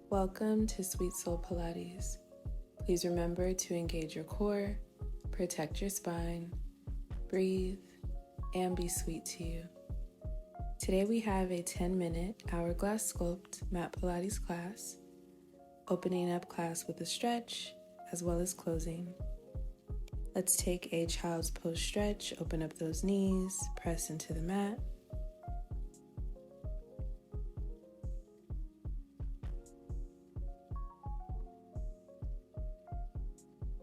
Welcome to Sweet Soul Pilates. Please remember to engage your core, protect your spine, breathe, and be sweet to you. Today we have a 10-minute hourglass sculpt mat Pilates class, opening up class with a stretch as well as closing. Let's take a child's pose stretch, open up those knees, press into the mat.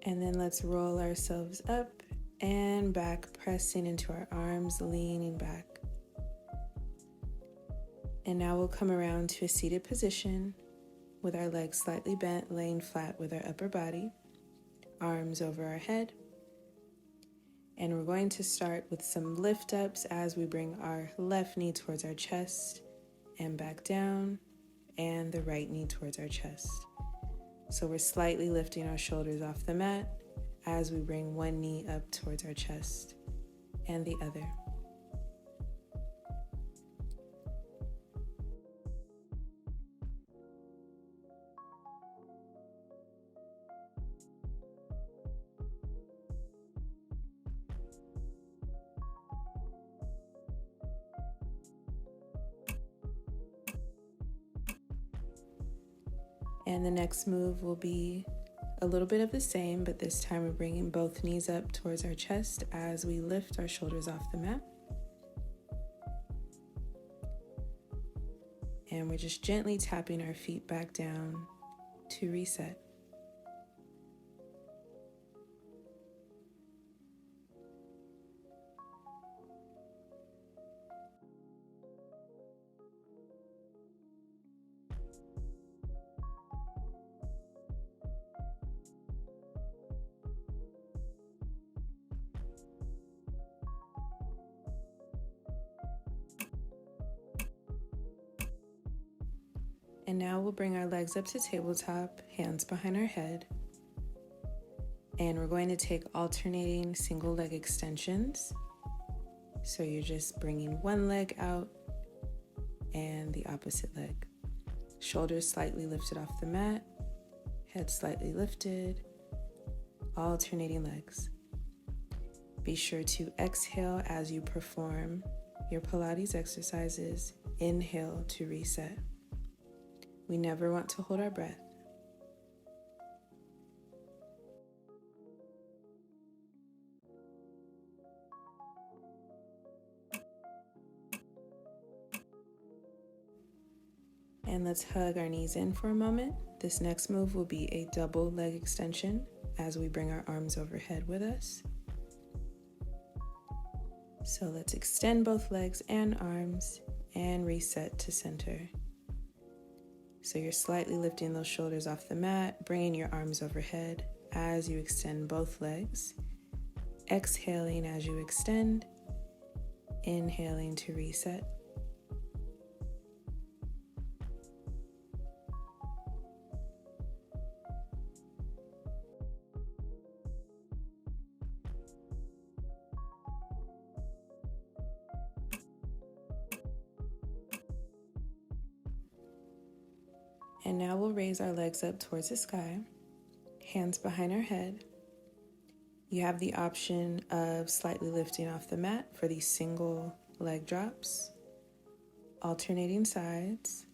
And then let's roll ourselves up and back, pressing into our arms, leaning back. And now we'll come around to a seated position with our legs slightly bent, laying flat with our upper body, arms over our head. And we're going to start with some lift ups as we bring our left knee towards our chest and back down, and the right knee towards our chest. So we're slightly lifting our shoulders off the mat as we bring one knee up towards our chest and the other. And the next move will be a little bit of the same, but this time we're bringing both knees up towards our chest as we lift our shoulders off the mat. And we're just gently tapping our feet back down to reset. And now we'll bring our legs up to tabletop, hands behind our head. And we're going to take alternating single leg extensions. So you're just bringing one leg out and the opposite leg. Shoulders slightly lifted off the mat, head slightly lifted, alternating legs. Be sure to exhale as you perform your Pilates exercises. Inhale to reset. We never want to hold our breath. And let's hug our knees in for a moment. This next move will be a double leg extension as we bring our arms overhead with us. So let's extend both legs and arms and reset to center. So you're slightly lifting those shoulders off the mat, bringing your arms overhead as you extend both legs. Exhaling as you extend, inhaling to reset. And now we'll raise our legs up towards the sky, hands behind our head. You have the option of slightly lifting off the mat for these single leg drops, alternating sides.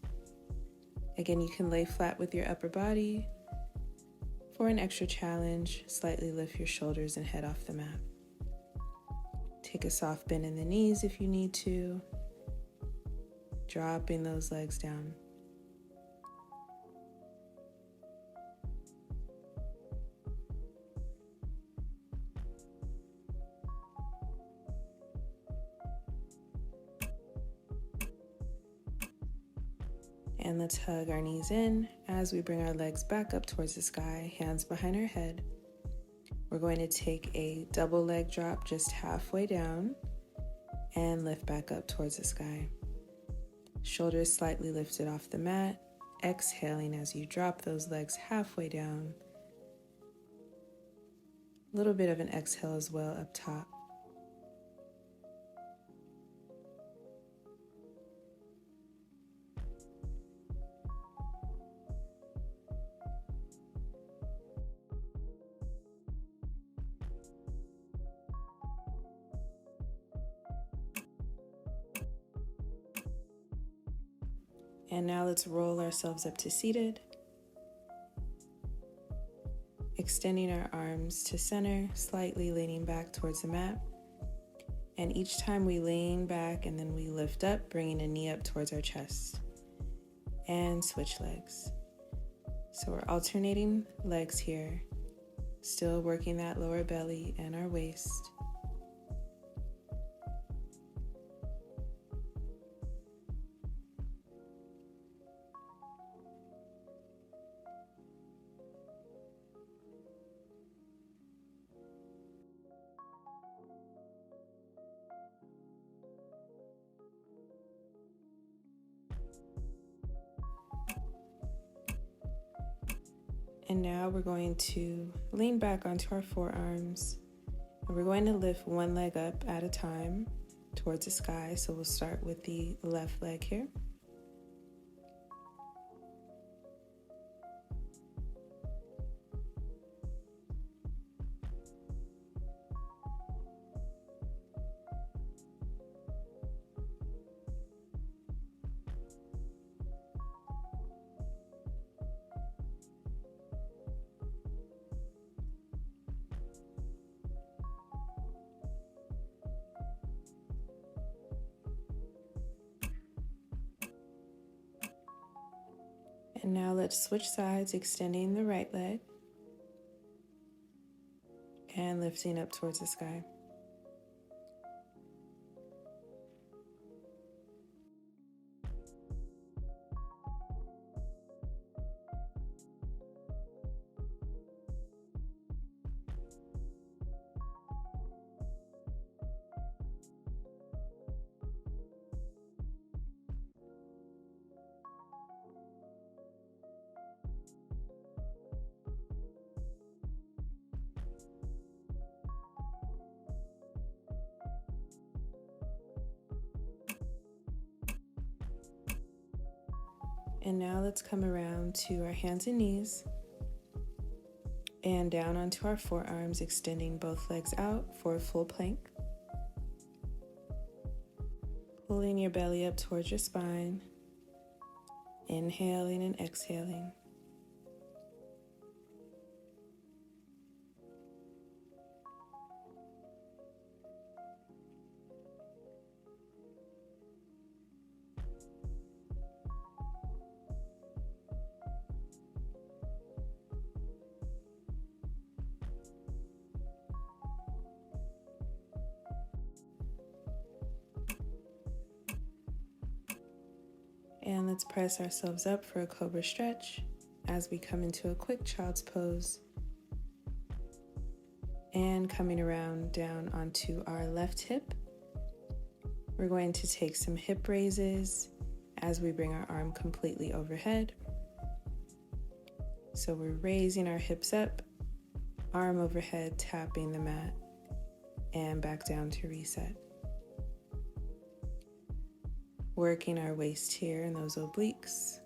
Again, you can lay flat with your upper body. For an extra challenge, slightly lift your shoulders and head off the mat. Take a soft bend in the knees if you need to, dropping those legs down. And let's hug our knees in as we bring our legs back up towards the sky, hands behind our head. We're going to take a double leg drop just halfway down and lift back up towards the sky. Shoulders slightly lifted off the mat, exhaling as you drop those legs halfway down. A little bit of an exhale as well up top. And now let's roll ourselves up to seated, extending our arms to center, slightly leaning back towards the mat. And each time we lean back and then we lift up, bringing a knee up towards our chest. And switch legs. So we're alternating legs here, still working that lower belly and our waist. And now we're going to lean back onto our forearms, and we're going to lift one leg up at a time towards the sky. So we'll start with the left leg here. And now let's switch sides, extending the right leg and lifting up towards the sky. And now let's come around to our hands and knees and down onto our forearms, extending both legs out for a full plank. Pulling your belly up towards your spine, inhaling and exhaling. And let's press ourselves up for a cobra stretch as we come into a quick child's pose. And coming around down onto our left hip, we're going to take some hip raises as we bring our arm completely overhead. So we're raising our hips up, arm overhead, tapping the mat, and back down to reset. Working our waist here and those obliques.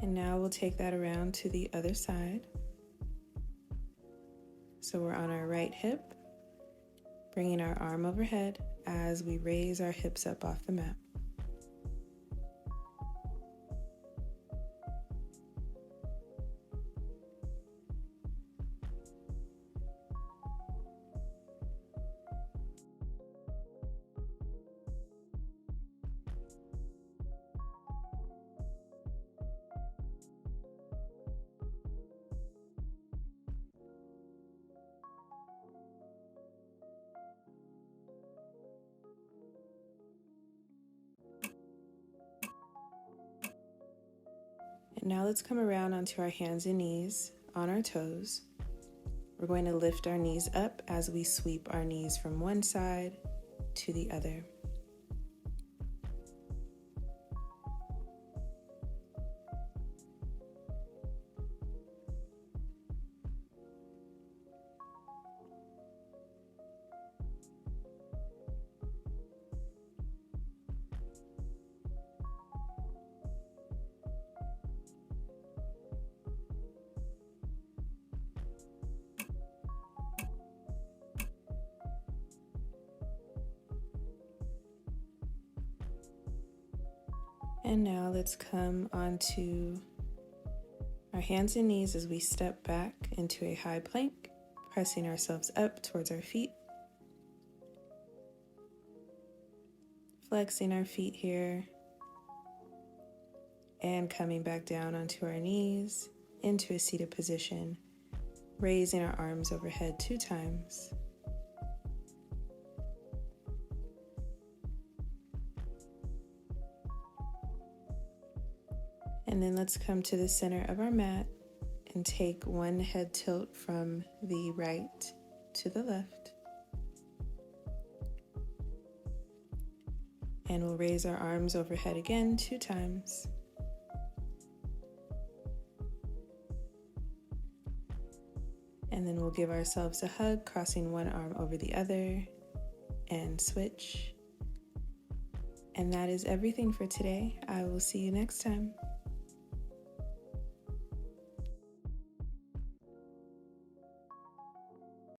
And now we'll take that around to the other side. So we're on our right hip, bringing our arm overhead as we raise our hips up off the mat. And now let's come around onto our hands and knees on our toes. We're going to lift our knees up as we sweep our knees from one side to the other. And now let's come onto our hands and knees as we step back into a high plank, pressing ourselves up towards our feet. Flexing our feet here. And coming back down onto our knees into a seated position, raising our arms overhead 2 times. And then let's come to the center of our mat and take one head tilt from the right to the left. And we'll raise our arms overhead again 2 times. And then we'll give ourselves a hug, crossing one arm over the other and switch. And that is everything for today. I will see you next time.